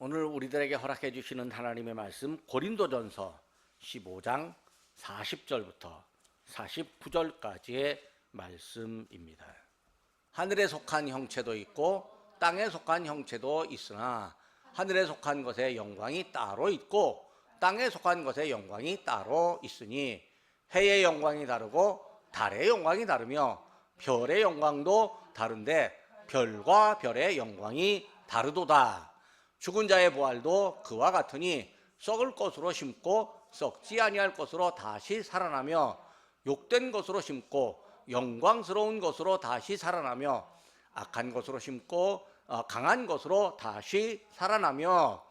오늘 우리들에게 허락해 주시는 하나님의 말씀 고린도전서 15장 40절부터 49절까지의 말씀입니다. 하늘에 속한 형체도 있고 땅에 속한 형체도 있으나 하늘에 속한 것의 영광이 따로 있고 땅에 속한 것의 영광이 따로 있으니 해의 영광이 다르고 달의 영광이 다르며 별의 영광도 다른데 별과 별의 영광이 다르도다. 죽은 자의 부활도 그와 같으니 썩을 것으로 심고 썩지 아니할 것으로 다시 살아나며 욕된 것으로 심고 영광스러운 것으로 다시 살아나며 악한 것으로 심고 강한 것으로 다시 살아나며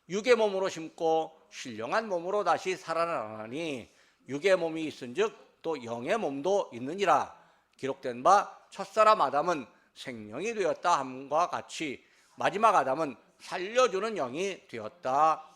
육의 몸으로 심고 신령한 몸으로 다시 살아나니 육의 몸이 있은즉 또 영의 몸도 있느니라. 기록된 바 첫사람 아담은 생명이 되었다 함과 같이 마지막 아담은 살려주는 영이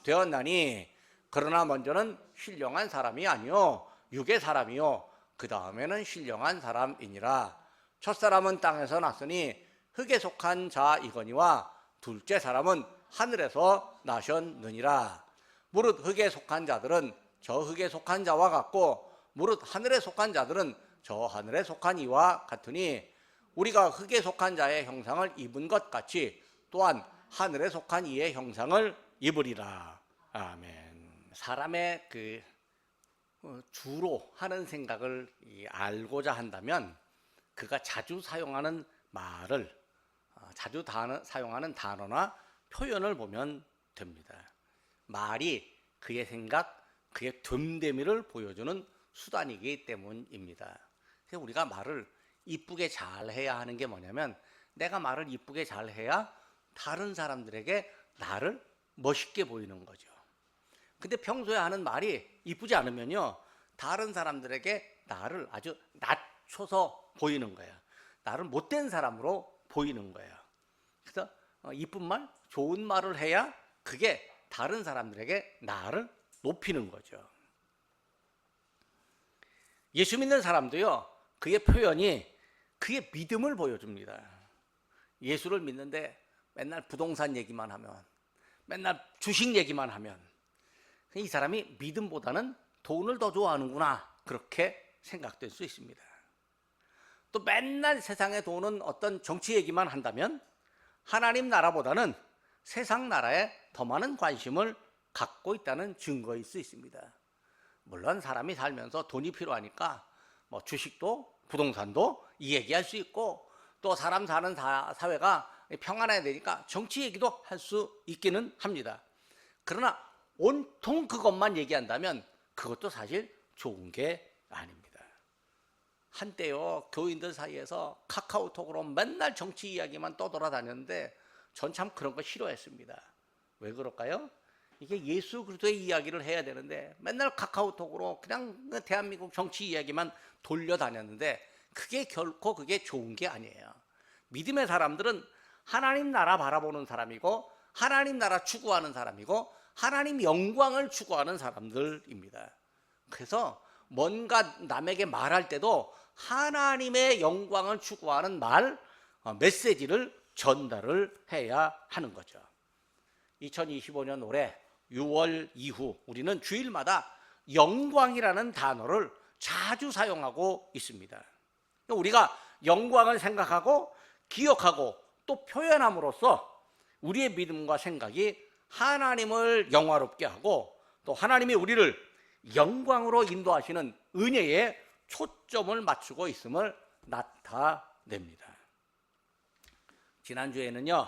되었나니 그러나 먼저는 신령한 사람이 아니요 육의 사람이요 그 다음에는 신령한 사람이니라. 첫사람은 땅에서 났으니 흙에 속한 자이거니와 둘째 사람은 하늘에서 나셨느니라. 무릇 흙에 속한 자들은 저 흙에 속한 자와 같고 무릇 하늘에 속한 자들은 저 하늘에 속한 이와 같으니 우리가 흙에 속한 자의 형상을 입은 것 같이 또한 하늘에 속한 이의 형상을 입으리라. 아멘. 사람의 주로 하는 생각을 알고자 한다면 그가 자주 사용하는 말을 자주 사용하는 단어나 표현을 보면 됩니다. 말이 그의 생각, 그의 됨됨이를 보여주는 수단이기 때문입니다. 그래서 우리가 말을 이쁘게 잘해야 하는 게 뭐냐면 내가 말을 이쁘게 잘해야 다른 사람들에게 나를 멋있게 보이는 거죠. 근데 평소에 하는 말이 이쁘지 않으면요 다른 사람들에게 나를 아주 낮춰서 보이는 거예요. 나를 못된 사람으로 보이는 거예요. 그래서 이쁜 말, 좋은 말을 해야 그게 다른 사람들에게 나를 높이는 거죠. 예수 믿는 사람도요 그의 표현이 그의 믿음을 보여줍니다. 예수를 믿는데 맨날 부동산 얘기만 하면, 맨날 주식 얘기만 하면 이 사람이 믿음보다는 돈을 더 좋아하는구나 그렇게 생각될 수 있습니다. 또 맨날 세상에 도는 어떤 정치 얘기만 한다면 하나님 나라보다는 세상 나라에 더 많은 관심을 갖고 있다는 증거일 수 있습니다. 물론 사람이 살면서 돈이 필요하니까 뭐 주식도 부동산도 이 얘기할 수 있고 또 사람 사는 사회가 평안해야 되니까 정치 얘기도 할 수 있기는 합니다. 그러나 온통 그것만 얘기한다면 그것도 사실 좋은 게 아닙니다. 한때요 교인들 사이에서 카카오톡으로 맨날 정치 이야기만 떠돌아다녔는데 전 참 그런 거 싫어했습니다. 왜 그럴까요? 이게 예수 그리스도의 이야기를 해야 되는데 맨날 카카오톡으로 그냥 대한민국 정치 이야기만 돌려다녔는데 그게 결코 그게 좋은 게 아니에요. 믿음의 사람들은 하나님 나라 바라보는 사람이고 하나님 나라 추구하는 사람이고 하나님 영광을 추구하는 사람들입니다. 그래서 뭔가 남에게 말할 때도 하나님의 영광을 추구하는 메시지를 전달을 해야 하는 거죠. 2025년 올해 6월 이후 우리는 주일마다 영광이라는 단어를 자주 사용하고 있습니다. 우리가 영광을 생각하고 기억하고 또 표현함으로써 우리의 믿음과 생각이 하나님을 영화롭게 하고 또 하나님이 우리를 영광으로 인도하시는 은혜에 초점을 맞추고 있음을 나타냅니다. 지난주에는요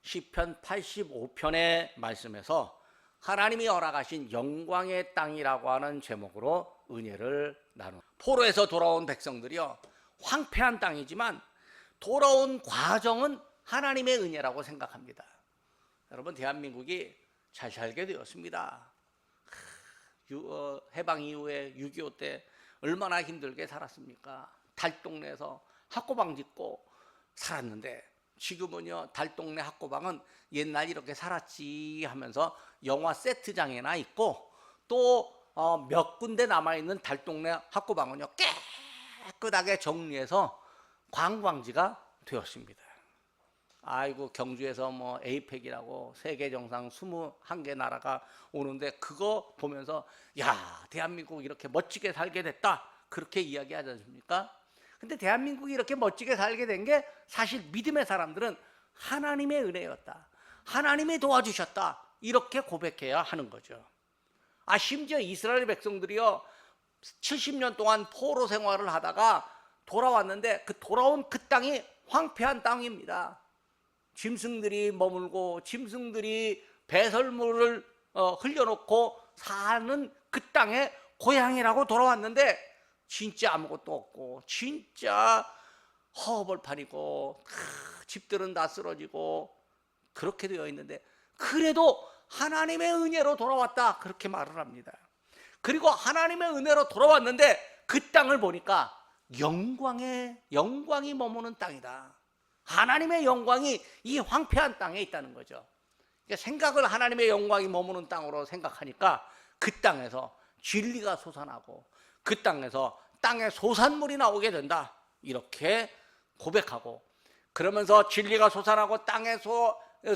시편 85편의 말씀에서 하나님이 허락하신 영광의 땅이라고 하는 제목으로 은혜를 포로에서 돌아온 백성들이요 황폐한 땅이지만 돌아온 과정은 하나님의 은혜라고 생각합니다. 여러분 대한민국이 잘 살게 되었습니다. 해방 이후에 6.25 때 얼마나 힘들게 살았습니까? 달동네에서 학고방 짓고 살았는데 지금은요 달동네 학고방은 옛날 이렇게 살았지 하면서 영화 세트장에나 있고 또 몇 군데 남아있는 달동네 학고방은요 깨끗하게 정리해서 관광지가 되었습니다. 아이고 경주에서 뭐 에이펙이라고 세계 정상 21개 나라가 오는데 그거 보면서 야, 대한민국 이렇게 멋지게 살게 됐다, 그렇게 이야기하지 않습니까? 근데 대한민국이 이렇게 멋지게 살게 된 게 사실 믿음의 사람들은 하나님의 은혜였다, 하나님이 도와주셨다, 이렇게 고백해야 하는 거죠. 심지어 이스라엘 백성들이요 70년 동안 포로 생활을 하다가 돌아왔는데 그 돌아온 그 땅이 황폐한 땅입니다. 짐승들이 머물고 짐승들이 배설물을 흘려놓고 사는 그 땅에 고향이라고 돌아왔는데 진짜 아무것도 없고 진짜 허벌판이고 집들은 다 쓰러지고 그렇게 되어 있는데 그래도 하나님의 은혜로 돌아왔다, 그렇게 말을 합니다. 그리고 하나님의 은혜로 돌아왔는데 그 땅을 보니까 영광이 머무는 땅이다. 하나님의 영광이 이 황폐한 땅에 있다는 거죠. 그러니까 생각을 하나님의 영광이 머무는 땅으로 생각하니까 그 땅에서 진리가 솟아나고 그 땅에서 땅에 소산물이 나오게 된다, 이렇게 고백하고, 그러면서 진리가 솟아나고 땅에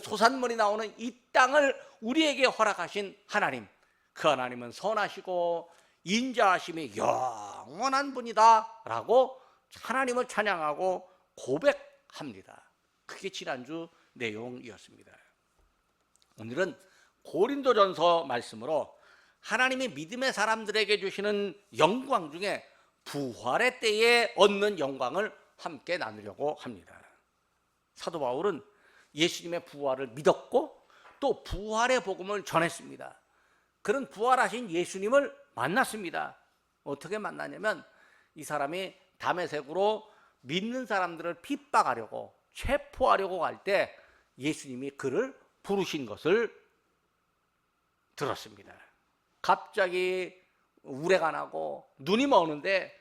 소산물이 나오는 이 땅을 우리에게 허락하신 하나님, 그 하나님은 선하시고 인자하심이 영원한 분이다 라고 하나님을 찬양하고 고백합니다. 그게 지난주 내용이었습니다. 오늘은 고린도전서 말씀으로 하나님이 믿음의 사람들에게 주시는 영광 중에 부활의 때에 얻는 영광을 함께 나누려고 합니다. 사도 바울은 예수님의 부활을 믿었고 또 부활의 복음을 전했습니다. 그런 부활하신 예수님을 만났습니다. 어떻게 만나냐면 이 사람이 다메섹으로 믿는 사람들을 핍박하려고 체포하려고 갈 때 예수님이 그를 부르신 것을 들었습니다. 갑자기 우레가 나고 눈이 머는데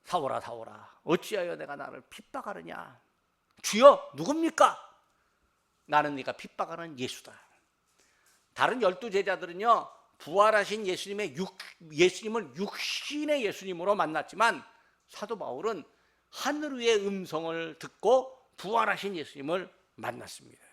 사오라 사오라 어찌하여 내가 나를 핍박하느냐, 주여 누굽니까? 나는 네가 핍박하는 예수다. 다른 12제자들은요 부활하신 예수님을 육신의 예수님으로 만났지만 사도 바울은 하늘 위의 음성을 듣고 부활하신 예수님을 만났습니다.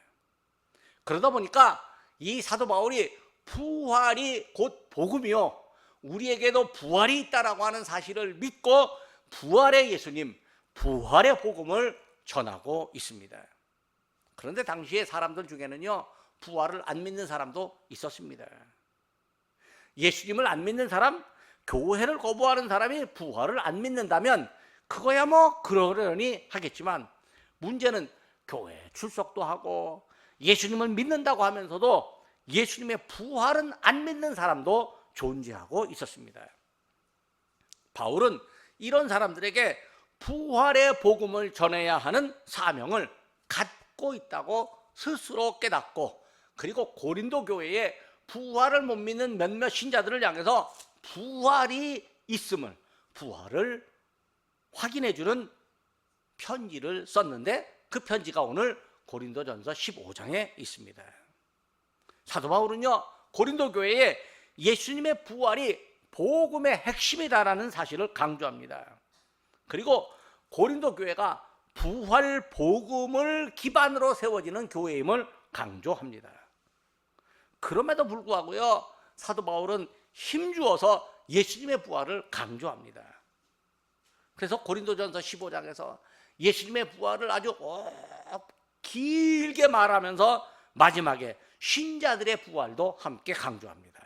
그러다 보니까 이 사도 바울이 부활이 곧 복음이요 우리에게도 부활이 있다라고 하는 사실을 믿고 부활의 예수님, 부활의 복음을 전하고 있습니다. 그런데 당시에 사람들 중에는요 부활을 안 믿는 사람도 있었습니다. 예수님을 안 믿는 사람, 교회를 거부하는 사람이 부활을 안 믿는다면 그거야 뭐 그러려니 하겠지만, 문제는 교회 출석도 하고 예수님을 믿는다고 하면서도 예수님의 부활은 안 믿는 사람도 존재하고 있었습니다. 바울은 이런 사람들에게 부활의 복음을 전해야 하는 사명을 갖고 있다고 스스로 깨닫고, 그리고 고린도 교회에 부활을 못 믿는 몇몇 신자들을 향해서 부활이 있음을, 부활을 확인해 주는 편지를 썼는데 그 편지가 오늘 고린도전서 15장에 있습니다. 사도 바울은요 고린도 교회에 예수님의 부활이 복음의 핵심이다라는 사실을 강조합니다. 그리고 고린도 교회가 부활 복음을 기반으로 세워지는 교회임을 강조합니다. 그럼에도 불구하고요 사도 바울은 힘주어서 예수님의 부활을 강조합니다. 그래서 고린도전서 15장에서 예수님의 부활을 아주 길게 말하면서 마지막에 신자들의 부활도 함께 강조합니다.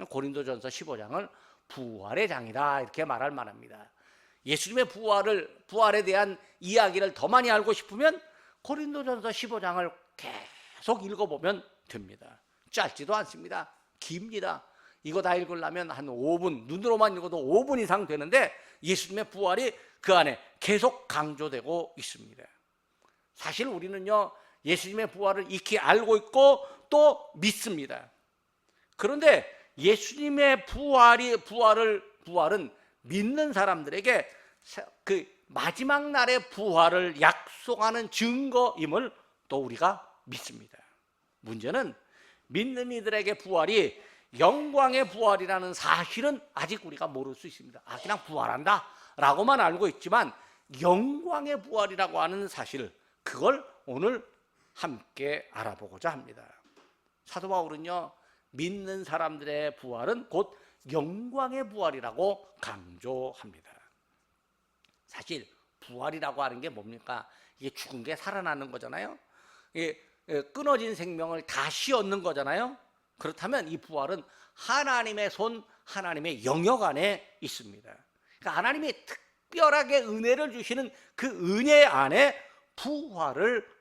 고린도전서 15장을 부활의 장이다 이렇게 말할 만합니다. 예수님의 부활에 대한 이야기를 더 많이 알고 싶으면 고린도전서 15장을 계속 읽어보면 됩니다. 짧지도 않습니다. 깁니다. 이거 다 읽으려면 한 5분, 눈으로만 읽어도 5분 이상 되는데 예수님의 부활이 그 안에 계속 강조되고 있습니다. 사실 우리는요 예수님의 부활을 익히 알고 있고 또 믿습니다. 그런데 예수님의 부활은 믿는 사람들에게 그 마지막 날의 부활을 약속하는 증거임을 또 우리가 믿습니다. 문제는 믿는 이들에게 부활이 영광의 부활이라는 사실은 아직 우리가 모를 수 있습니다. 그냥 부활한다 라고만 알고 있지만 영광의 부활이라고 하는 사실, 그걸 오늘 함께 알아보고자 합니다. 사도 바울은요, 믿는 사람들의 부활은 곧 영광의 부활이라고 강조합니다. 사실 부활이라고 하는 게 뭡니까? 이게 죽은 게 살아나는 거잖아요. 이게 끊어진 생명을 다시 얻는 거잖아요. 그렇다면 이 부활은 하나님의 손, 하나님의 영역 안에 있습니다. 그러니까 하나님이 특별하게 은혜를 주시는 그 은혜 안에 부활을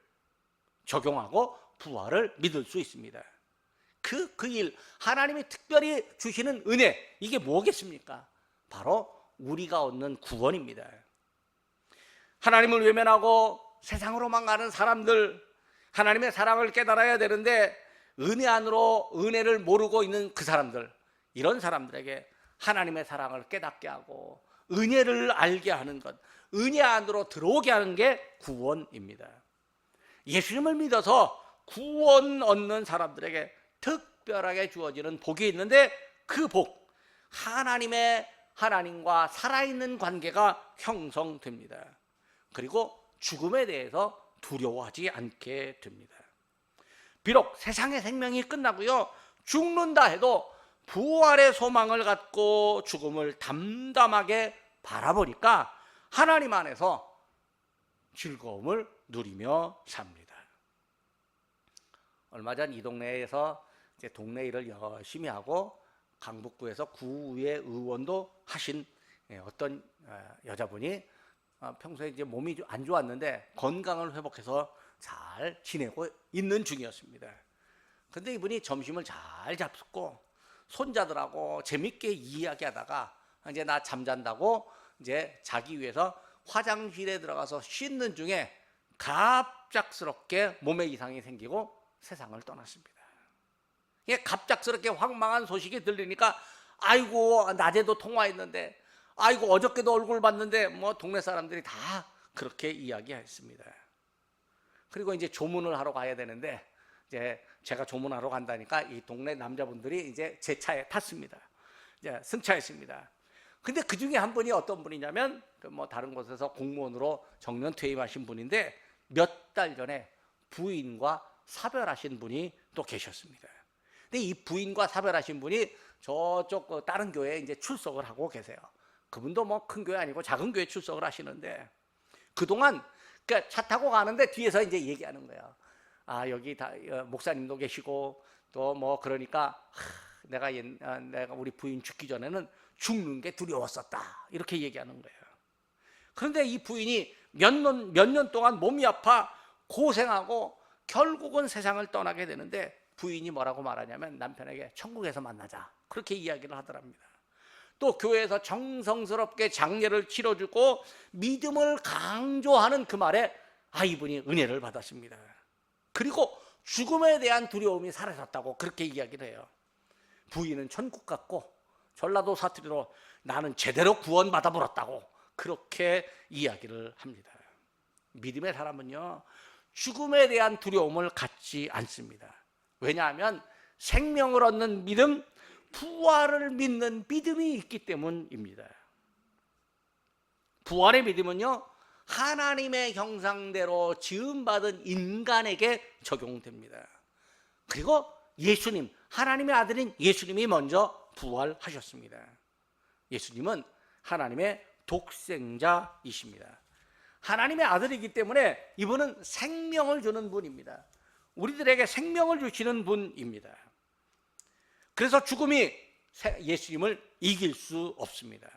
적용하고 부활을 믿을 수 있습니다. 그 일, 하나님이 특별히 주시는 은혜, 이게 뭐겠습니까? 바로 우리가 얻는 구원입니다. 하나님을 외면하고 세상으로만 가는 사람들, 하나님의 사랑을 깨달아야 되는데 은혜 안으로 은혜를 모르고 있는 그 사람들, 이런 사람들에게 하나님의 사랑을 깨닫게 하고 은혜를 알게 하는 것, 은혜 안으로 들어오게 하는 게 구원입니다. 예수님을 믿어서 구원 얻는 사람들에게 특별하게 주어지는 복이 있는데, 그 복, 하나님과 살아있는 관계가 형성됩니다. 그리고 죽음에 대해서 두려워하지 않게 됩니다. 비록 세상의 생명이 끝나고요, 죽는다 해도 부활의 소망을 갖고 죽음을 담담하게 바라보니까 하나님 안에서 즐거움을 누리며 삽니다. 얼마 전 이 동네에서 이제 동네 일을 열심히 하고 강북구에서 구의 의원도 하신 어떤 여자분이 평소에 이제 몸이 안 좋았는데 건강을 회복해서 잘 지내고 있는 중이었습니다. 근데 이분이 점심을 잘 잡수고 손자들하고 재밌게 이야기하다가 이제 나 잠잔다고 이제 자기 위해서 화장실에 들어가서 씻는 중에 갑작스럽게 몸에 이상이 생기고 세상을 떠났습니다. 이게 갑작스럽게 황망한 소식이 들리니까 아이고 낮에도 통화했는데, 아이고 어저께도 얼굴 봤는데, 뭐 동네 사람들이 다 그렇게 이야기했습니다. 그리고 이제 조문을 하러 가야 되는데, 이제 제가 조문하러 간다니까 이 동네 남자분들이 이제 제 차에 탔습니다. 이제 승차했습니다. 근데 그 중에 한 분이 어떤 분이냐면 뭐 다른 곳에서 공무원으로 정년 퇴임하신 분인데, 몇 달 전에 부인과 사별하신 분이 또 계셨습니다. 근데 이 부인과 사별하신 분이 저쪽 다른 교회에 이제 출석을 하고 계세요. 그분도 뭐 큰 교회 아니고 작은 교회 출석을 하시는데, 그동안 그러니까 차 타고 가는데 뒤에서 이제 얘기하는 거예요. 아, 여기 다 목사님도 계시고 또 뭐 그러니까 내가 우리 부인 죽기 전에는 죽는 게 두려웠었다, 이렇게 얘기하는 거예요. 그런데 이 부인이 몇 년 동안 몸이 아파 고생하고 결국은 세상을 떠나게 되는데, 부인이 뭐라고 말하냐면 남편에게 천국에서 만나자, 그렇게 이야기를 하더랍니다. 또 교회에서 정성스럽게 장례를 치러주고 믿음을 강조하는 그 말에 이분이 은혜를 받았습니다. 그리고 죽음에 대한 두려움이 사라졌다고 그렇게 이야기를 해요. 부인은 천국 갔고 전라도 사투리로 나는 제대로 구원받아 버렸다고 그렇게 이야기를 합니다. 믿음의 사람은요, 죽음에 대한 두려움을 갖지 않습니다. 왜냐하면 생명을 얻는 믿음, 부활을 믿는 믿음이 있기 때문입니다. 부활의 믿음은요, 하나님의 형상대로 지음받은 인간에게 적용됩니다. 그리고 예수님, 하나님의 아들인 예수님이 먼저 부활하셨습니다. 예수님은 하나님의 독생자이십니다. 하나님의 아들이기 때문에 이분은 생명을 주는 분입니다. 우리들에게 생명을 주시는 분입니다. 그래서 죽음이 예수님을 이길 수 없습니다.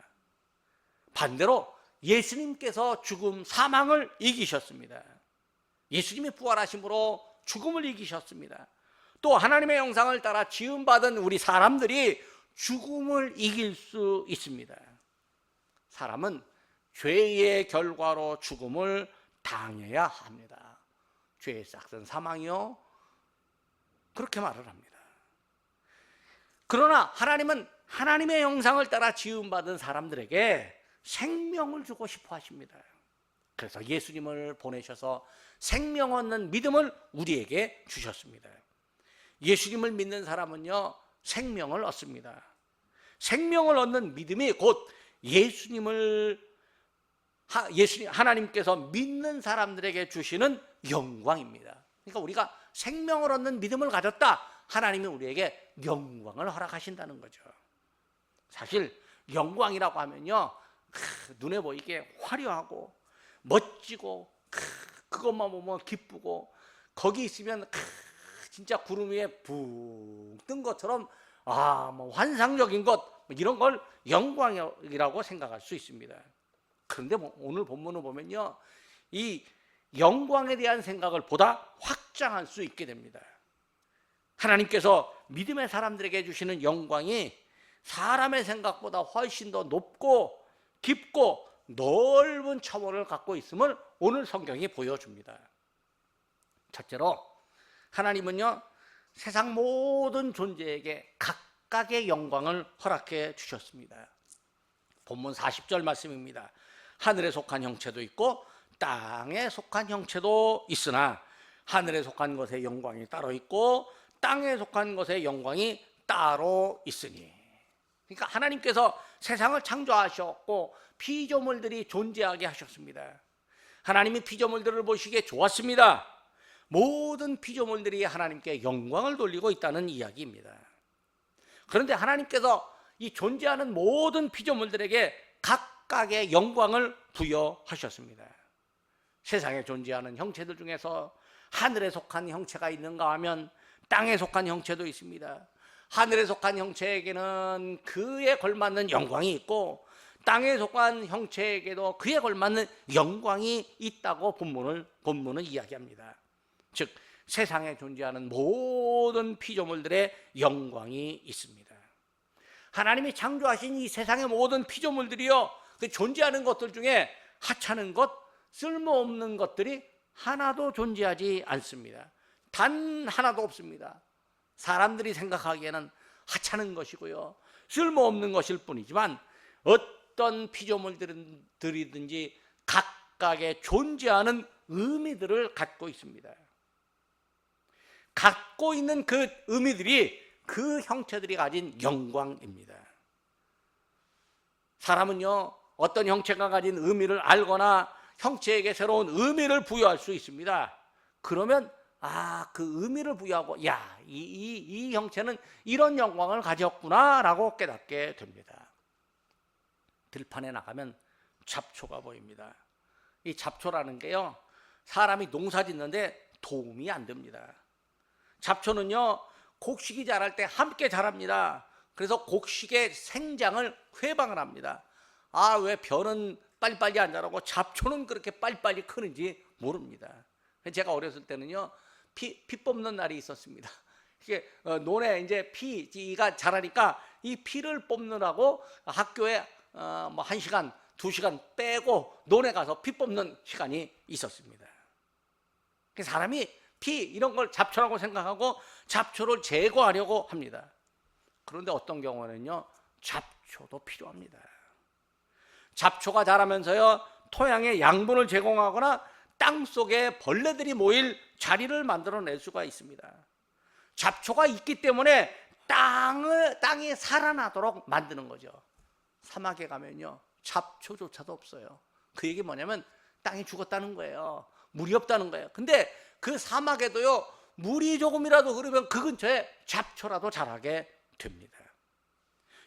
반대로 예수님께서 죽음, 사망을 이기셨습니다. 예수님이 부활하심으로 죽음을 이기셨습니다. 또 하나님의 형상을 따라 지음받은 우리 사람들이 죽음을 이길 수 있습니다. 사람은 죄의 결과로 죽음을 당해야 합니다. 죄의 싹은 사망이요, 그렇게 말을 합니다. 그러나 하나님은 하나님의 형상을 따라 지음받은 사람들에게 생명을 주고 싶어 하십니다. 그래서 예수님을 보내셔서 생명 얻는 믿음을 우리에게 주셨습니다. 예수님을 믿는 사람은요, 생명을 얻습니다. 생명을 얻는 믿음이 곧 하나님께서 믿는 사람들에게 주시는 영광입니다. 그러니까 우리가 생명을 얻는 믿음을 가졌다. 하나님이 우리에게 영광을 허락하신다는 거죠. 사실 영광이라고 하면요, 눈에 보이게 화려하고 멋지고 그것만 보면 기쁘고 거기 있으면 진짜 구름 위에 붕 뜬 것처럼 뭐 환상적인 것 이런 걸 영광이라고 생각할 수 있습니다. 그런데 오늘 본문을 보면요, 이 영광에 대한 생각을 보다 확장할 수 있게 됩니다. 하나님께서 믿음의 사람들에게 주시는 영광이 사람의 생각보다 훨씬 더 높고 깊고 넓은 차원을 갖고 있음을 오늘 성경이 보여줍니다. 첫째로 하나님은요, 세상 모든 존재에게 각각의 영광을 허락해 주셨습니다. 본문 40절 말씀입니다. 하늘에 속한 형체도 있고 땅에 속한 형체도 있으나 하늘에 속한 것의 영광이 따로 있고 땅에 속한 것의 영광이 따로 있으니. 그러니까 하나님께서 세상을 창조하셨고 피조물들이 존재하게 하셨습니다. 하나님이 피조물들을 보시기에 좋았습니다. 모든 피조물들이 하나님께 영광을 돌리고 있다는 이야기입니다. 그런데 하나님께서 이 존재하는 모든 피조물들에게 각각의 영광을 부여하셨습니다. 세상에 존재하는 형체들 중에서 하늘에 속한 형체가 있는가 하면 땅에 속한 형체도 있습니다. 하늘에 속한 형체에게는 그에 걸맞는 영광이 있고 땅에 속한 형체에게도 그에 걸맞는 영광이 있다고 본문은 이야기합니다. 즉 세상에 존재하는 모든 피조물들의 영광이 있습니다. 하나님이 창조하신 이 세상의 모든 피조물들이요, 그 존재하는 것들 중에 하찮은 것, 쓸모없는 것들이 하나도 존재하지 않습니다. 단 하나도 없습니다. 사람들이 생각하기에는 하찮은 것이고요, 쓸모없는 것일 뿐이지만 어떤 피조물들이든지 각각의 존재하는 의미들을 갖고 있습니다. 갖고 있는 그 의미들이 그 형체들이 가진 영광입니다. 사람은요, 어떤 형체가 가진 의미를 알거나 형체에게 새로운 의미를 부여할 수 있습니다. 그러면 그 의미를 부여하고 이 형체는 이런 영광을 가졌구나 라고 깨닫게 됩니다. 들판에 나가면 잡초가 보입니다. 이 잡초라는 게요, 사람이 농사 짓는데 도움이 안 됩니다. 잡초는요, 곡식이 자랄 때 함께 자랍니다. 그래서 곡식의 생장을 회방을 합니다. 왜 벼는 빨리빨리 안 자라고 잡초는 그렇게 빨리빨리 크는지 모릅니다. 제가 어렸을 때는요, 피 뽑는 날이 있었습니다. 이게 논에 이제 피가 자라니까 이 피를 뽑느라고 학교에 1시간, 2시간 빼고 논에 가서 피 뽑는 시간이 있었습니다. 사람이 피 이런 걸 잡초라고 생각하고 잡초를 제거하려고 합니다. 그런데 어떤 경우는요, 잡초도 필요합니다. 잡초가 자라면서요, 토양에 양분을 제공하거나 땅 속에 벌레들이 모일 자리를 만들어낼 수가 있습니다. 잡초가 있기 때문에 땅이 살아나도록 만드는 거죠. 사막에 가면요, 잡초조차도 없어요. 그 얘기 뭐냐면 땅이 죽었다는 거예요. 물이 없다는 거예요. 근데 그 사막에도요, 물이 조금이라도 흐르면 그 근처에 잡초라도 자라게 됩니다.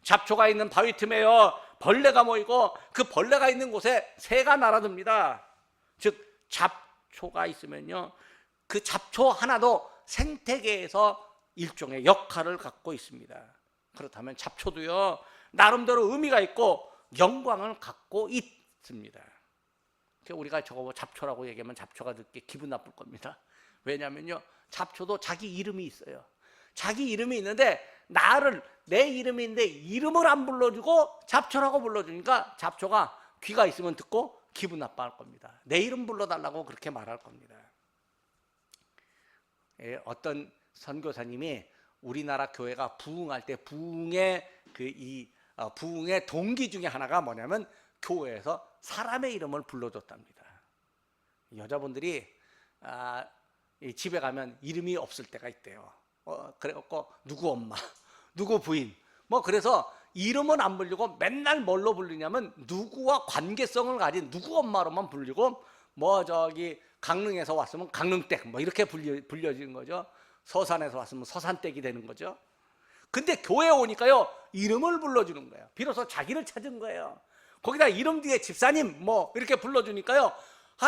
잡초가 있는 바위 틈에요, 벌레가 모이고 그 벌레가 있는 곳에 새가 날아듭니다. 즉 잡초가 있으면요, 그 잡초 하나도 생태계에서 일종의 역할을 갖고 있습니다. 그렇다면 잡초도요, 나름대로 의미가 있고 영광을 갖고 있습니다. 우리가 저거 잡초라고 얘기하면 잡초가 듣기 기분 나쁠 겁니다. 왜냐하면요, 잡초도 자기 이름이 있어요. 자기 이름이 있는데 내 이름이 있는데 이름을 안 불러주고 잡초라고 불러주니까 잡초가 귀가 있으면 듣고 기분 나빠할 겁니다. 내 이름 불러달라고 그렇게 말할 겁니다. 어떤 선교사님이 우리나라 교회가 부흥할 때 부흥의 동기 중에 하나가 뭐냐면 교회에서 사람의 이름을 불러줬답니다. 여자분들이 집에 가면 이름이 없을 때가 있대요. 그래갖고 누구 엄마, 누구 부인, 그래서 이름은 안 불리고 맨날 뭘로 불리냐면 누구와 관계성을 가진 누구 엄마로만 불리고 뭐 저기 강릉에서 왔으면 강릉댁 뭐 이렇게 불려지는 거죠. 서산에서 왔으면 서산댁이 되는 거죠. 근데 교회에 오니까요 이름을 불러주는 거예요. 비로소 자기를 찾은 거예요. 거기다 이름 뒤에 집사님 뭐 이렇게 불러주니까요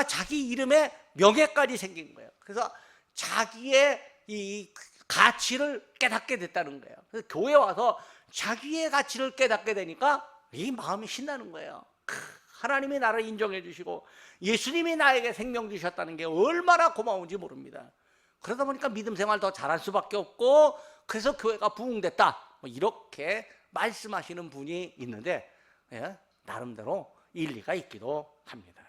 자기 이름에 명예까지 생긴 거예요. 그래서 자기의 이 가치를 깨닫게 됐다는 거예요. 그래서 교회 와서 자기의 가치를 깨닫게 되니까 이 마음이 신나는 거예요. 하나님이 나를 인정해 주시고 예수님이 나에게 생명 주셨다는 게 얼마나 고마운지 모릅니다. 그러다 보니까 믿음 생활 더 잘할 수밖에 없고 그래서 교회가 부흥됐다 뭐 이렇게 말씀하시는 분이 있는데 나름대로 일리가 있기도 합니다.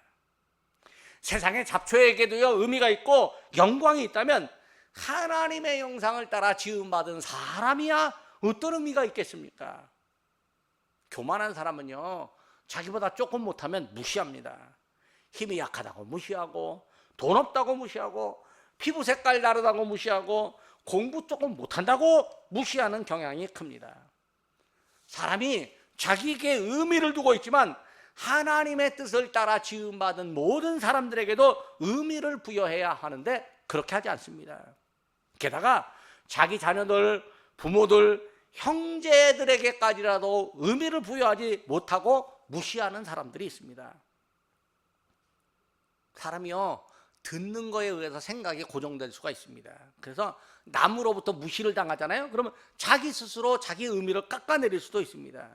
세상의 잡초에게도요 의미가 있고 영광이 있다면 하나님의 형상을 따라 지음받은 사람이야 어떤 의미가 있겠습니까? 교만한 사람은요 자기보다 조금 못하면 무시합니다. 힘이 약하다고 무시하고 돈 없다고 무시하고 피부 색깔 다르다고 무시하고 공부 조금 못한다고 무시하는 경향이 큽니다. 사람이 자기에게 의미를 두고 있지만 하나님의 뜻을 따라 지음받은 모든 사람들에게도 의미를 부여해야 하는데 그렇게 하지 않습니다. 게다가 자기 자녀들, 부모들, 형제들에게까지라도 의미를 부여하지 못하고 무시하는 사람들이 있습니다. 사람이요 듣는 거에 의해서 생각이 고정될 수가 있습니다. 그래서 남으로부터 무시를 당하잖아요. 그러면 자기 스스로 자기 의미를 깎아내릴 수도 있습니다.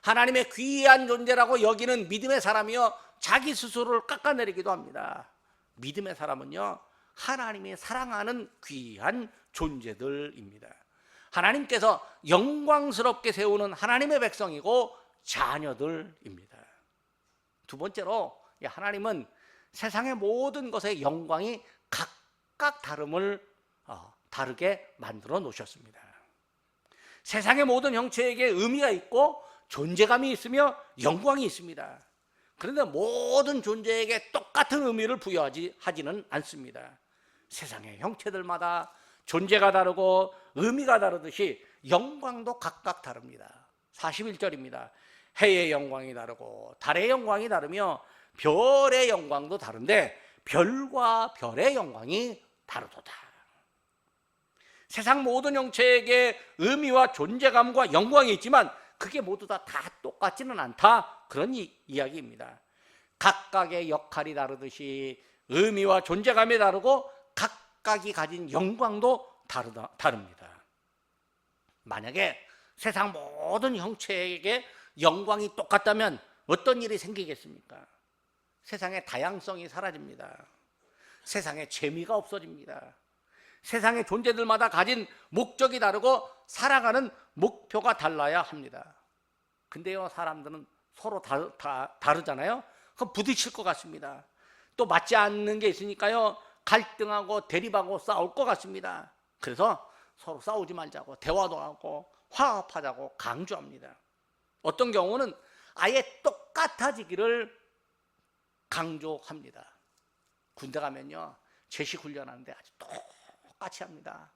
하나님의 귀한 존재라고 여기는 믿음의 사람이요 자기 스스로를 깎아내리기도 합니다. 믿음의 사람은요 하나님이 사랑하는 귀한 존재들입니다. 하나님께서 영광스럽게 세우는 하나님의 백성이고 자녀들입니다. 두 번째로 하나님은 세상의 모든 것의 영광이 각각 다르게 만들어 놓으셨습니다. 세상의 모든 형체에게 의미가 있고 존재감이 있으며 영광이 있습니다. 그런데 모든 존재에게 똑같은 의미를 부여하지는 않습니다. 세상의 형체들마다 존재가 다르고 의미가 다르듯이 영광도 각각 다릅니다. 41절입니다. 해의 영광이 다르고 달의 영광이 다르며 별의 영광도 다른데 별과 별의 영광이 다르도다. 세상 모든 형체에게 의미와 존재감과 영광이 있지만 그게 모두 다 똑같지는 않다 그런 이야기입니다. 각각의 역할이 다르듯이 의미와 존재감이 다르고 각각이 가진 영광도 다릅니다. 만약에 세상 모든 형체에게 영광이 똑같다면 어떤 일이 생기겠습니까? 세상의 다양성이 사라집니다. 세상의 재미가 없어집니다. 세상의 존재들마다 가진 목적이 다르고 살아가는 목표가 달라야 합니다. 근데요 사람들은 서로 다르잖아요. 그럼 부딪힐 것 같습니다. 또 맞지 않는 게 있으니까요 갈등하고 대립하고 싸울 것 같습니다. 그래서 서로 싸우지 말자고 대화도 하고 화합하자고 강조합니다. 어떤 경우는 아예 똑같아지기를 강조합니다. 군대 가면요 제식훈련하는데 아주 똑같이 합니다.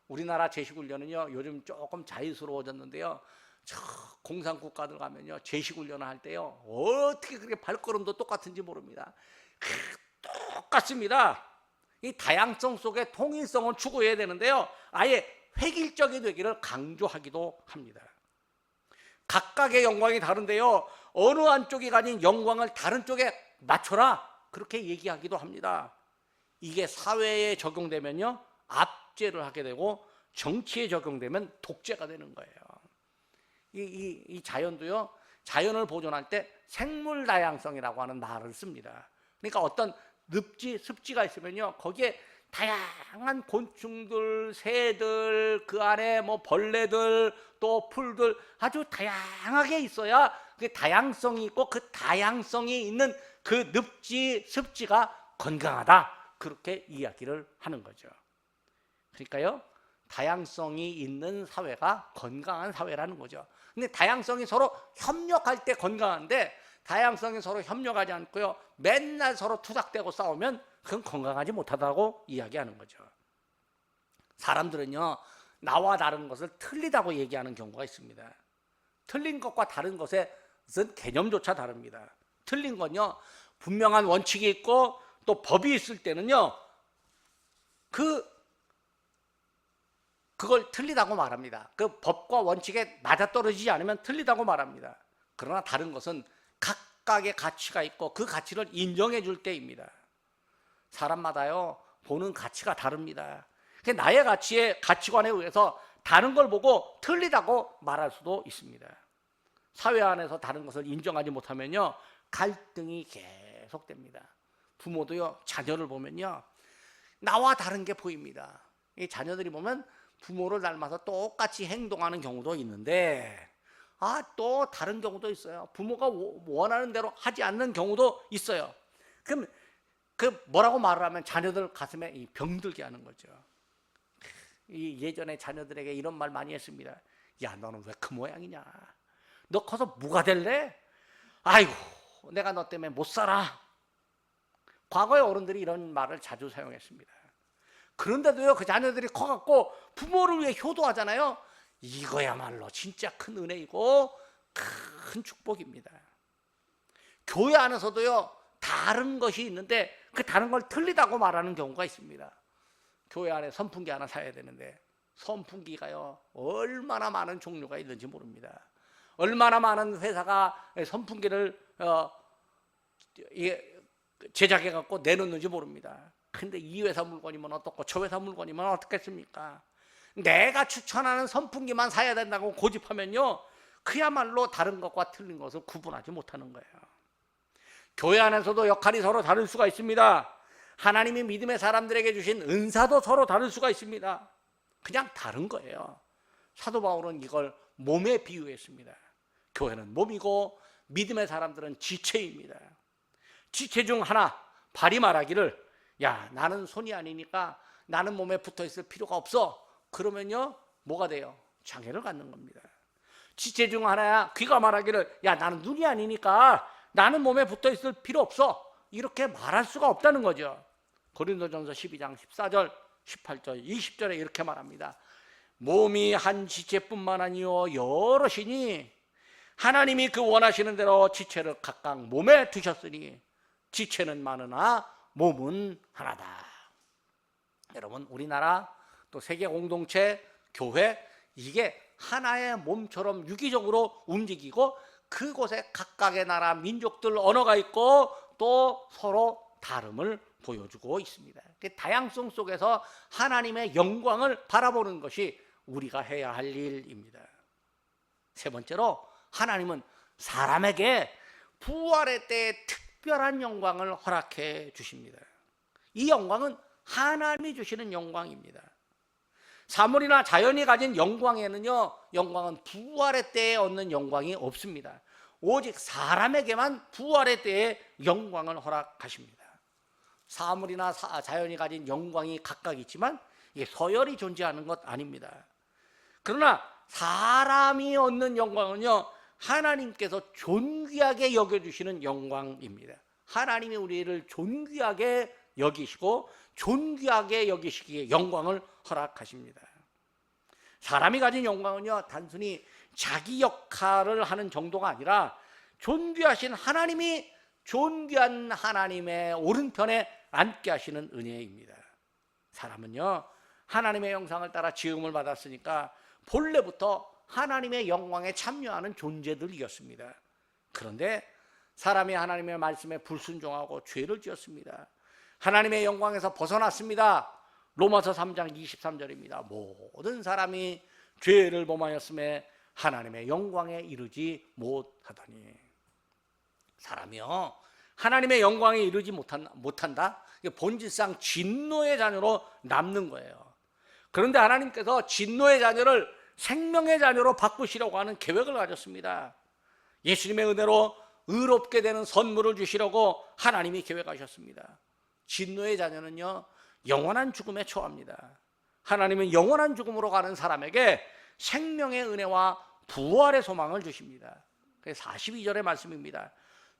우리나라 제식훈련은요 요즘 조금 자유스러워졌는데요 저 공산국가들 가면요 제식훈련을 할 때요 어떻게 그렇게 발걸음도 똑같은지 모릅니다. 똑같습니다. 이 다양성 속에 통일성을 추구해야 되는데요 아예 획일적이 되기를 강조하기도 합니다. 각각의 영광이 다른데요 어느 한쪽이 가진 영광을 다른 쪽에 맞춰라 그렇게 얘기하기도 합니다. 이게 사회에 적용되면요 압제를 하게 되고 정치에 적용되면 독재가 되는 거예요. 이 자연도요 자연을 보존할 때 생물 다양성이라고 하는 말을 씁니다. 그러니까 어떤 늪지, 습지가 있으면요 거기에 다양한 곤충들, 새들, 그 안에 뭐 벌레들, 또 풀들 아주 다양하게 있어야 그 다양성이 있고 그 다양성이 있는 그 늪지, 습지가 건강하다 그렇게 이야기를 하는 거죠. 그러니까요 다양성이 있는 사회가 건강한 사회라는 거죠. 근데 다양성이 서로 협력할 때 건강한데 다양성이 서로 협력하지 않고요 맨날 서로 투닥대고 싸우면 그건 건강하지 못하다고 이야기하는 거죠. 사람들은요 나와 다른 것을 틀리다고 얘기하는 경우가 있습니다. 틀린 것과 다른 것의 개념조차 다릅니다. 틀린 건요 분명한 원칙이 있고 또 법이 있을 때는요, 그걸 틀리다고 말합니다. 그 법과 원칙에 맞아떨어지지 않으면 틀리다고 말합니다. 그러나 다른 것은 각각의 가치가 있고 그 가치를 인정해 줄 때입니다. 사람마다요, 보는 가치가 다릅니다. 나의 가치관에 의해서 다른 걸 보고 틀리다고 말할 수도 있습니다. 사회 안에서 다른 것을 인정하지 못하면요, 갈등이 계속됩니다. 부모도요, 자녀를 보면요, 나와 다른 게 보입니다. 이 자녀들이 보면 부모를 닮아서 똑같이 행동하는 경우도 있는데, 또 다른 경우도 있어요. 부모가 원하는 대로 하지 않는 경우도 있어요. 그럼 뭐라고 말을 하면 자녀들 가슴에 병들게 하는 거죠. 예전에 자녀들에게 이런 말 많이 했습니다. 야, 너는 왜 그 모양이냐? 너 커서 뭐가 될래? 아이고, 내가 너 때문에 못 살아. 과거의 어른들이 이런 말을 자주 사용했습니다. 그런데도요, 그 자녀들이 커갖고 부모를 위해 효도하잖아요. 이거야말로 진짜 큰 은혜이고 큰 축복입니다. 교회 안에서도요, 다른 것이 있는데 그 다른 걸 틀리다고 말하는 경우가 있습니다. 교회 안에 선풍기 하나 사야 되는데 선풍기가요, 얼마나 많은 종류가 있는지 모릅니다. 얼마나 많은 회사가 선풍기를 제작해 갖고 내놓는지 모릅니다. 근데 이 회사 물건이면 어떻고 저 회사 물건이면 어떻겠습니까? 내가 추천하는 선풍기만 사야 된다고 고집하면요, 그야말로 다른 것과 틀린 것을 구분하지 못하는 거예요. 교회 안에서도 역할이 서로 다를 수가 있습니다. 하나님이 믿음의 사람들에게 주신 은사도 서로 다를 수가 있습니다. 그냥 다른 거예요. 사도 바울은 이걸 몸에 비유했습니다. 교회는 몸이고 믿음의 사람들은 지체입니다. 지체 중 하나, 발이 말하기를, 야, 나는 손이 아니니까 나는 몸에 붙어 있을 필요가 없어. 그러면요, 뭐가 돼요? 장애를 갖는 겁니다. 지체 중 하나야, 귀가 말하기를, 야, 나는 눈이 아니니까 나는 몸에 붙어 있을 필요 없어. 이렇게 말할 수가 없다는 거죠. 고린도전서 12장 14절, 18절, 20절에 이렇게 말합니다. 몸이 한 지체뿐만 아니요 여럿이니 하나님이 그 원하시는 대로 지체를 각각 몸에 두셨으니 지체는 많으나 몸은 하나다. 여러분, 우리나라 또 세계 공동체, 교회, 이게 하나의 몸처럼 유기적으로 움직이고 그곳에 각각의 나라, 민족들, 언어가 있고 또 서로 다름을 보여주고 있습니다. 다양성 속에서 하나님의 영광을 바라보는 것이 우리가 해야 할 일입니다. 세 번째로, 하나님은 사람에게 부활의 때에 특별한 영광을 허락해 주십니다. 이 영광은 하나님이 주시는 영광입니다. 사물이나 자연이 가진 영광에는요, 영광은 부활의 때에 얻는 영광이 없습니다. 오직 사람에게만 부활의 때에 영광을 허락하십니다. 사물이나 자연이 가진 영광이 각각 있지만 이게 서열이 존재하는 것 아닙니다. 그러나 사람이 얻는 영광은요, 하나님께서 존귀하게 여겨주시는 영광입니다. 하나님이 우리를 존귀하게 여기시고 존귀하게 여기시기에 영광을 허락하십니다. 사람이 가진 영광은요, 단순히 자기 역할을 하는 정도가 아니라 존귀하신 하나님이 존귀한 하나님의 오른편에 앉게 하시는 은혜입니다. 사람은요, 하나님의 형상을 따라 지음을 받았으니까 본래부터 하나님의 영광에 참여하는 존재들이었습니다. 그런데 사람이 하나님의 말씀에 불순종하고 죄를 지었습니다. 하나님의 영광에서 벗어났습니다. 로마서 3장 23절입니다. 모든 사람이 죄를 범하였음에 하나님의 영광에 이르지 못하더니. 사람이요, 하나님의 영광에 이르지 못한다? 본질상 진노의 자녀로 남는 거예요. 그런데 하나님께서 진노의 자녀를 생명의 자녀로 바꾸시려고 하는 계획을 가졌습니다. 예수님의 은혜로 의롭게 되는 선물을 주시려고 하나님이 계획하셨습니다. 진노의 자녀는요, 영원한 죽음에 처합니다. 하나님은 영원한 죽음으로 가는 사람에게 생명의 은혜와 부활의 소망을 주십니다. 그래서 42절의 말씀입니다.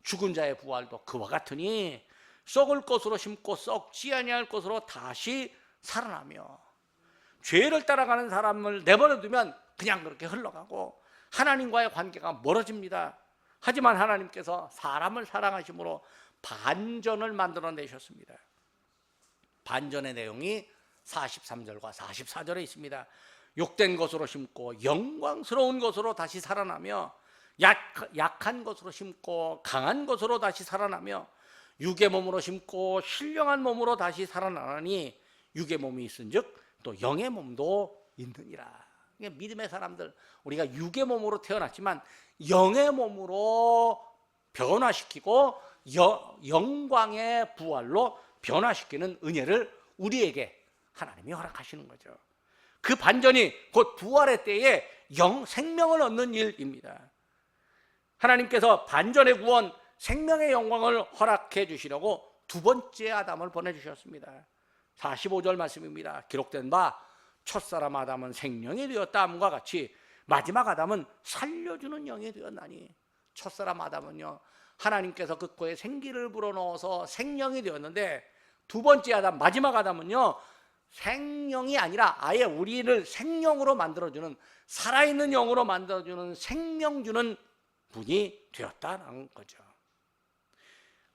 죽은 자의 부활도 그와 같으니 썩을 것으로 심고 썩지 아니할 것으로 다시 살아나며. 죄를 따라가는 사람을 내버려 두면 그냥 그렇게 흘러가고 하나님과의 관계가 멀어집니다. 하지만 하나님께서 사람을 사랑하심으로 반전을 만들어내셨습니다. 반전의 내용이 43절과 44절에 있습니다. 욕된 것으로 심고 영광스러운 것으로 다시 살아나며 약한 것으로 심고 강한 것으로 다시 살아나며 육의 몸으로 심고 신령한 몸으로 다시 살아나니 육의 몸이 있은즉 또 영의 몸도 있느니라. 믿음의 사람들, 우리가 육의 몸으로 태어났지만 영의 몸으로 변화시키고 영광의 부활로 변화시키는 은혜를 우리에게 하나님이 허락하시는 거죠. 그 반전이 곧 부활의 때에 생명을 얻는 일입니다. 하나님께서 반전의 구원, 생명의 영광을 허락해 주시려고 두 번째 아담을 보내주셨습니다. 45절 말씀입니다. 기록된 바 첫사람 아담은 생명이 되었다 함과 같이 마지막 아담은 살려주는 영이 되었나니. 첫사람 아담은요, 하나님께서 그 코에 생기를 불어넣어서 생명이 되었는데, 두 번째 아담, 마지막 아담은요, 생명이 아니라 아예 우리를 생명으로 만들어주는, 살아있는 영으로 만들어주는, 생명 주는 분이 되었다는 거죠.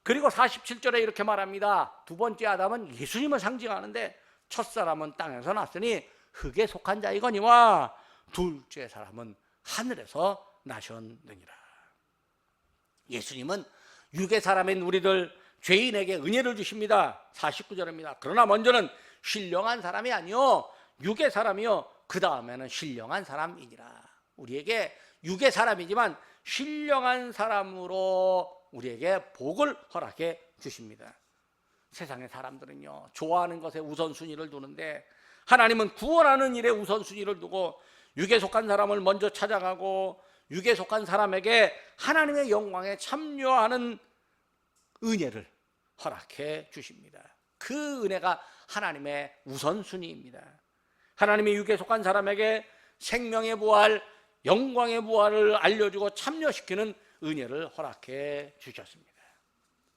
그리고 47절에 이렇게 말합니다. 두 번째 아담은 예수님을 상징하는데, 첫사람은 땅에서 났으니 흙에 속한 자이거니와 둘째 사람은 하늘에서 나셨느니라. 예수님은 육의 사람인 우리들 죄인에게 은혜를 주십니다. 49절입니다. 그러나 먼저는 신령한 사람이 아니요 육의 사람이요 그 다음에는 신령한 사람이니라. 우리에게 육의 사람이지만 신령한 사람으로 우리에게 복을 허락해 주십니다. 세상의 사람들은요, 좋아하는 것에 우선순위를 두는데 하나님은 구원하는 일에 우선순위를 두고 육에 속한 사람을 먼저 찾아가고 육에 속한 사람에게 하나님의 영광에 참여하는 은혜를 허락해 주십니다. 그 은혜가 하나님의 우선순위입니다. 하나님이 육에 속한 사람에게 생명의 부활, 영광의 부활을 알려주고 참여시키는 은혜를 허락해 주셨습니다.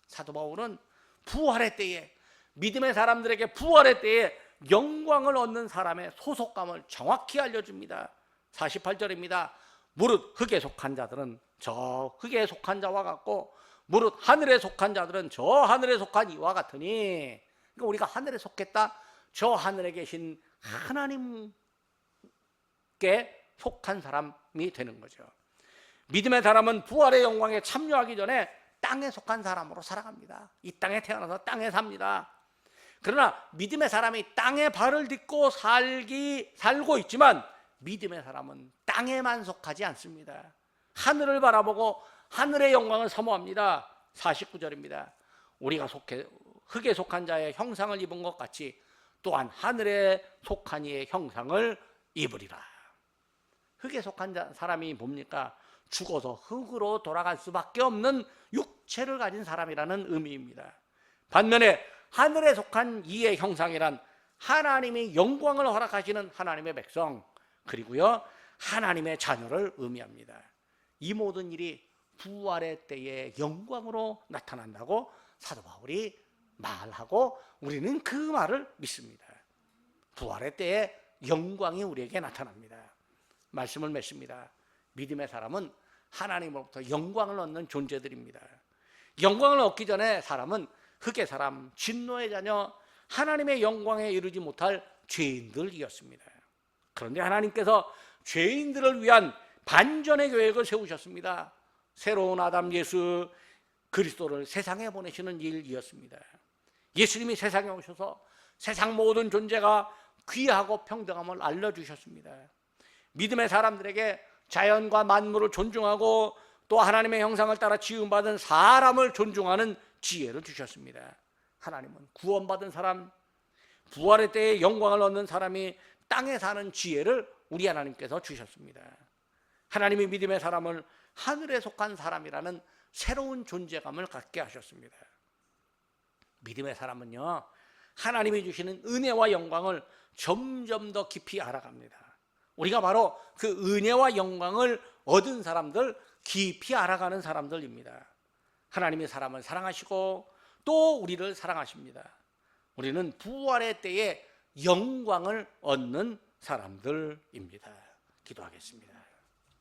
사도 바울은 부활의 때에, 믿음의 사람들에게 부활의 때에 영광을 얻는 사람의 소속감을 정확히 알려줍니다. 48절입니다. 무릇 흙에 속한 자들은 저 흙에 속한 자와 같고 무릇 하늘에 속한 자들은 저 하늘에 속한 이와 같으니. 그러니까 우리가 하늘에 속했다, 저 하늘에 계신 하나님께 속한 사람이 되는 거죠. 믿음의 사람은 부활의 영광에 참여하기 전에 땅에 속한 사람으로 살아갑니다. 이 땅에 태어나서 땅에 삽니다. 그러나 믿음의 사람이 땅에 발을 딛고 살고 있지만 믿음의 사람은 땅에만 속하지 않습니다. 하늘을 바라보고 하늘의 영광을 사모합니다. 49절입니다. 우리가 흙에 속한 자의 형상을 입은 것 같이 또한 하늘에 속한 이의 형상을 입으리라. 흙에 속한 사람이 뭡니까? 죽어서 흙으로 돌아갈 수밖에 없는 육체를 가진 사람이라는 의미입니다. 반면에 하늘에 속한 이의 형상이란 하나님이 영광을 허락하시는 하나님의 백성, 그리고요 하나님의 자녀를 의미합니다. 이 모든 일이 부활의 때에 영광으로 나타난다고 사도 바울이 말하고 우리는 그 말을 믿습니다. 부활의 때에 영광이 우리에게 나타납니다. 말씀을 맺습니다. 믿음의 사람은 하나님으로부터 영광을 얻는 존재들입니다. 영광을 얻기 전에 사람은 흙의 사람, 진노의 자녀, 하나님의 영광에 이르지 못할 죄인들이었습니다. 그런데 하나님께서 죄인들을 위한 반전의 계획을 세우셨습니다. 새로운 아담 예수 그리스도를 세상에 보내시는 일이었습니다. 예수님이 세상에 오셔서 세상 모든 존재가 귀하고 평등함을 알려주셨습니다. 믿음의 사람들에게 자연과 만물을 존중하고 또 하나님의 형상을 따라 지음받은 사람을 존중하는 지혜를 주셨습니다. 하나님은 구원받은 사람, 부활의 때에 영광을 얻는 사람이 땅에 사는 지혜를 우리 하나님께서 주셨습니다. 하나님이 믿음의 사람을 하늘에 속한 사람이라는 새로운 존재감을 갖게 하셨습니다. 믿음의 사람은요, 하나님이 주시는 은혜와 영광을 점점 더 깊이 알아갑니다. 우리가 바로 그 은혜와 영광을 얻은 사람들, 깊이 알아가는 사람들입니다. 하나님이 사람을 사랑하시고 또 우리를 사랑하십니다. 우리는 부활의 때에 영광을 얻는 사람들입니다. 기도하겠습니다.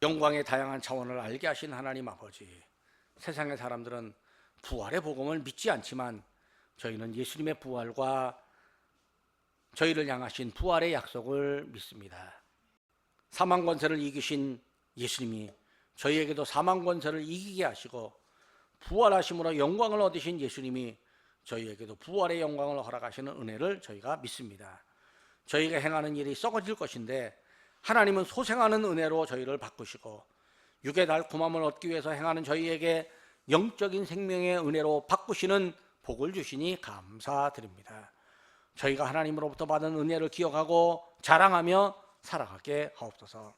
영광의 다양한 차원을 알게 하신 하나님 아버지, 세상의 사람들은 부활의 복음을 믿지 않지만 저희는 예수님의 부활과 저희를 향하신 부활의 약속을 믿습니다. 사망 권세를 이기신 예수님이 저희에게도 사망 권세를 이기게 하시고 부활하심으로 영광을 얻으신 예수님이 저희에게도 부활의 영광을 허락하시는 은혜를 저희가 믿습니다. 저희가 행하는 일이 썩어질 것인데 하나님은 소생하는 은혜로 저희를 바꾸시고 육의 달콤함을 얻기 위해서 행하는 저희에게 영적인 생명의 은혜로 바꾸시는 복을 주시니 감사드립니다. 저희가 하나님으로부터 받은 은혜를 기억하고 자랑하며 살아가게 하옵소서.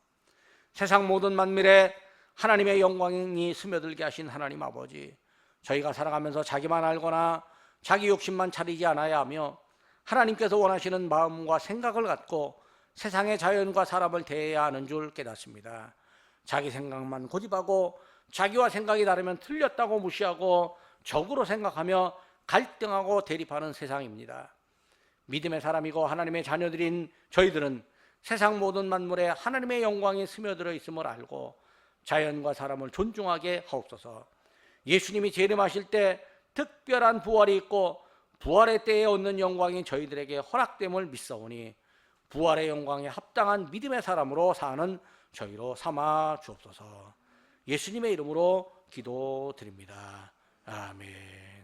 세상 모든 만물에 하나님의 영광이 스며들게 하신 하나님 아버지, 저희가 살아가면서 자기만 알거나 자기 욕심만 차리지 않아야 하며 하나님께서 원하시는 마음과 생각을 갖고 세상의 자연과 사람을 대해야 하는 줄 깨닫습니다. 자기 생각만 고집하고 자기와 생각이 다르면 틀렸다고 무시하고 적으로 생각하며 갈등하고 대립하는 세상입니다. 믿음의 사람이고 하나님의 자녀들인 저희들은 세상 모든 만물에 하나님의 영광이 스며들어 있음을 알고 자연과 사람을 존중하게 하옵소서. 예수님이 재림하실 때 특별한 부활이 있고 부활의 때에 얻는 영광이 저희들에게 허락됨을 믿사오니 부활의 영광에 합당한 믿음의 사람으로 사는 저희로 삼아 주옵소서. 예수님의 이름으로 기도드립니다. 아멘.